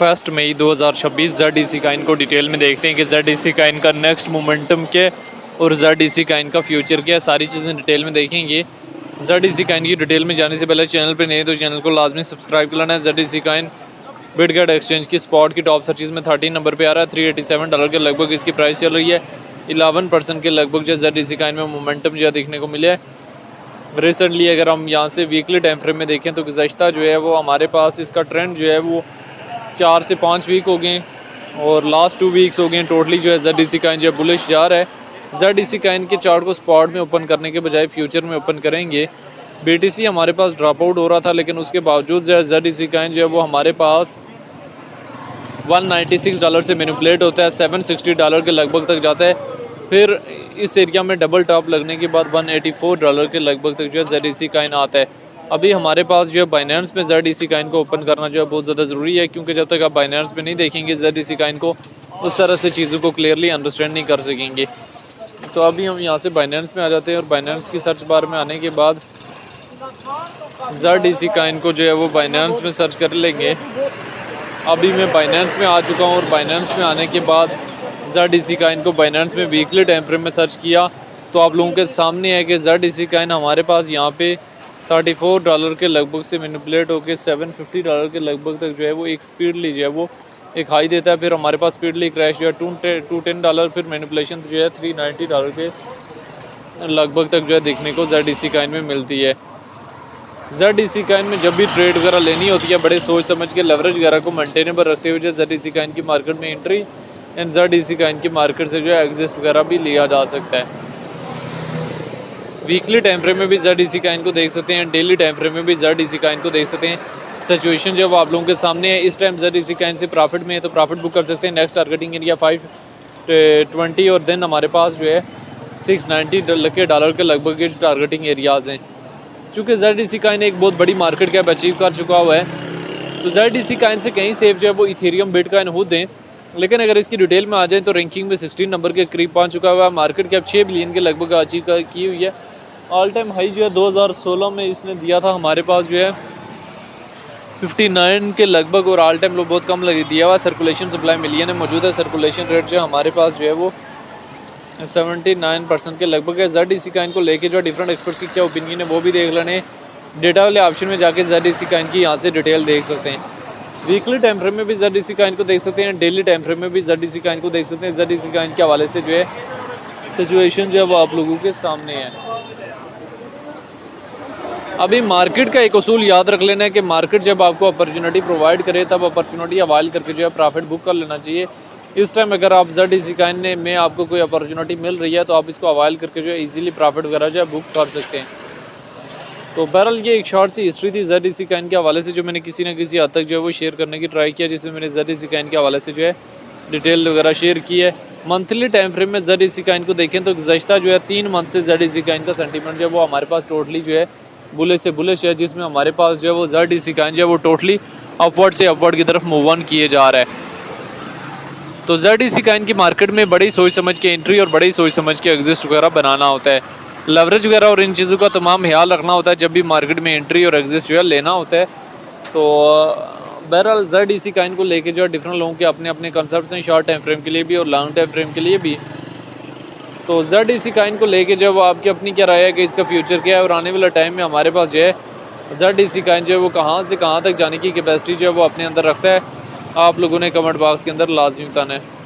1 मई 2026 ZDC Kine को detail में देखते हैं कि ZDC काइन का नेक्स्ट मोमेंटम क्या है और ZDC काइन का फ्यूचर क्या है। सारी चीज़ें डिटेल में देखेंगे। ZDC काइन की डिटेल में जाने से पहले चैनल पे नए तो चैनल को लाजमी सब्सक्राइब कर लेना है। ZDC काइन बिटगेट एक्सचेंज की स्पॉट की टॉप सर्चिज में 13 नंबर पे आ रहा है। $387 के लगभग इसकी प्राइस चल रही है। 11% के लगभग जो ZDC काइन में मोमेंटम जो देखने को मिले है रिसेंटली। अगर हम यहाँ से वीकली टाइम फ्रेम में देखें तो गुज़श्ता जो है वो हमारे पास इसका ट्रेंड जो है वो 4 से 5 वीक हो गए और लास्ट 2 वीक्स हो गए टोटली जो है ZDC काइन जो बुलिश जा रहा है। ZDC काइन के चार्ट को स्पॉट में ओपन करने के बजाय फ्यूचर में ओपन करेंगे। BTC हमारे पास ड्रॉप आउट हो रहा था लेकिन उसके बावजूद जो है ZDC काइन जो है वो हमारे पास $196 से मैनिपुलेट होता है, $760 के लगभग तक जाता है। फिर इस एरिया में डबल टॉप लगने के बाद $184 के लगभग तक जो है ZDC काइन आता है। अभी हमारे पास जो है बाइनेंस में ZDC काइन को ओपन करना जो है बहुत ज़्यादा ज़रूरी है, क्योंकि जब तक आप बाइनेंस में नहीं देखेंगे ZDC काइन को उस तरह से चीज़ों को क्लियरली अंडरस्टैंड नहीं कर सकेंगे। तो अभी हम यहाँ से बाइनेंस में आ जाते हैं और बाइनेंस की सर्च बार में आने के बाद ZDC काइन को जो है वो बाइनेंस में सर्च कर लेंगे। अभी मैं बाइनेंस में आ चुका हूँ और बाइनेंस में आने के बाद ZDC काइन को बाइनेंस में वीकली टाइम फ्रेम में सर्च किया तो आप लोगों के सामने है कि ZDC काइन हमारे पास यहाँ पे $34 के लगभग से मैनिपुलेट होकर $750 के लगभग तक जो है वो एक स्पीडली जो है वो एक हाई देता है। फिर हमारे पास स्पीडली क्रैश जो है $210, फिर मैनिपुलेशन जो है $390 के लगभग तक जो है देखने को ZDC काइन में मिलती है। ZDC काइन में जब भी ट्रेड वगैरह लेनी होती है बड़े सोच समझ के लेवरेज वगैरह को मेंटेनेबल रखते हुए जो ZDC काइन की मार्केट में एंट्री एंड ZDC काइन की मार्केट से जो है एग्जिस्ट वगैरह भी लिया जा सकता है। वीकली टाइम फ्रेम में भी ZDC काइन को देख सकते हैं, डेली टाइम फ्रेम में भी ZDC काइन को देख सकते हैं। सिचुएशन जब आप लोगों के सामने है इस टाइम ZDC काइन से प्रॉफिट में है तो प्रॉफिट बुक कर सकते हैं। नेक्स्ट टारगेटिंग एरिया 520 और देन हमारे पास जो है $690 के लगभग के टारगेटिंग एरियाज़ हैं। चूँकि ZDC काइन एक बहुत बड़ी मार्केट कैप अचीव कर चुका हुआ है तो ZDC काइन से कहीं सेफ जो है वो इथेरियम बिटकॉइन खुद दें, लेकिन अगर इसकी डिटेल में आ जाए तो रैंकिंग में 16 नंबर के करीब पहुंच चुका हुआ है। मार्केट कैप 6 बिलियन के लगभग अचीव की हुई है। ऑल टाइम हाई जो है 2016 में इसने दिया था हमारे पास जो है 59 के लगभग और ऑल टाइम लो बहुत कम लगी दिया हुआ। सर्कुलेशन सप्लाई मिलियन है मौजूद है। सर्कुलेशन रेट जो है हमारे पास जो है वो 79% के लगभग है। ZDC काइन को लेके जो डिफरेंट एक्सपर्ट्स की क्या ओपिनियन है वो भी देख लेने। डेटा वाले ऑप्शन में जाके ZDC काइन की यहाँ से डिटेल देख सकते हैं। वीकली टाइम फ्रेम में भी ZDC काइन को देख सकते हैं, डेली टाइम फ्रेम में भी ZDC काइन को देख सकते हैं। ZDC काइन के हवाले से जो है सिचुएशन जो है वो आप लोगों के सामने है। अभी मार्केट का एक उसूल याद रख लेना है कि मार्केट जब आपको अपॉर्चुनिटी प्रोवाइड करे तब अपॉर्चुनिटी अवाइल करके जो है प्रॉफिट बुक कर लेना चाहिए। इस टाइम अगर आप ZDC काइन में आपको कोई अपॉर्चुनिटी मिल रही है तो आप इसको अवाइल करके जो है ईजिली प्रॉफिट वगैरह जो है बुक कर सकते हैं। तो बहरहाल ये एक शॉर्ट सी हिस्ट्री थी ZDC काइन के हवाले से जो मैंने किसी न किसी हद तक जो है वो शेयर करने की ट्राई किया, जिसमें मैंने ZDC काइन के हवाले से जो है डिटेल वगैरह शेयर की है। मंथली टाइम फ्रेम में ZDC काइन को देखें तो गुज़श्ता जो है 3 मंथ से ZDC काइन का सेंटीमेंट जो है वो हमारे पास टोटली जो है बुलिश से बुलिश है, जिसमें हमारे पास जो है वो ZDC काइन जो है वो टोटली अपवर्ड से अपवर्ड की तरफ मूव ऑन किए जा रहा है। तो ZDC काइन की मार्केट में बड़ी सोच समझ के एंट्री और बड़ी सोच समझ के एग्जिस्ट वगैरह बनाना होता है। लेवरेज वगैरह और इन चीज़ों का तमाम ख्याल रखना होता है जब भी मार्केट में एंट्री और एग्जिस्ट जो है लेना होता है। तो बहरहाल ZDC काइन को लेके जो है डिफरेंट लोगों के अपने अपने कंसेप्ट हैं, शॉर्ट टाइम फ्रेम के लिए भी और लॉन्ग टाइम फ्रेम के लिए भी। तो ZDC काइन को लेके जब आपकी अपनी क्या राय है कि इसका फ्यूचर क्या है और आने वाला टाइम में हमारे पास जो है ZDC काइन जो है वो कहाँ से कहाँ तक जाने की कैपेसिटी जो है वो अपने अंदर रखता है, आप लोगों ने कमेंट बॉक्स के अंदर लाजमी बताना है।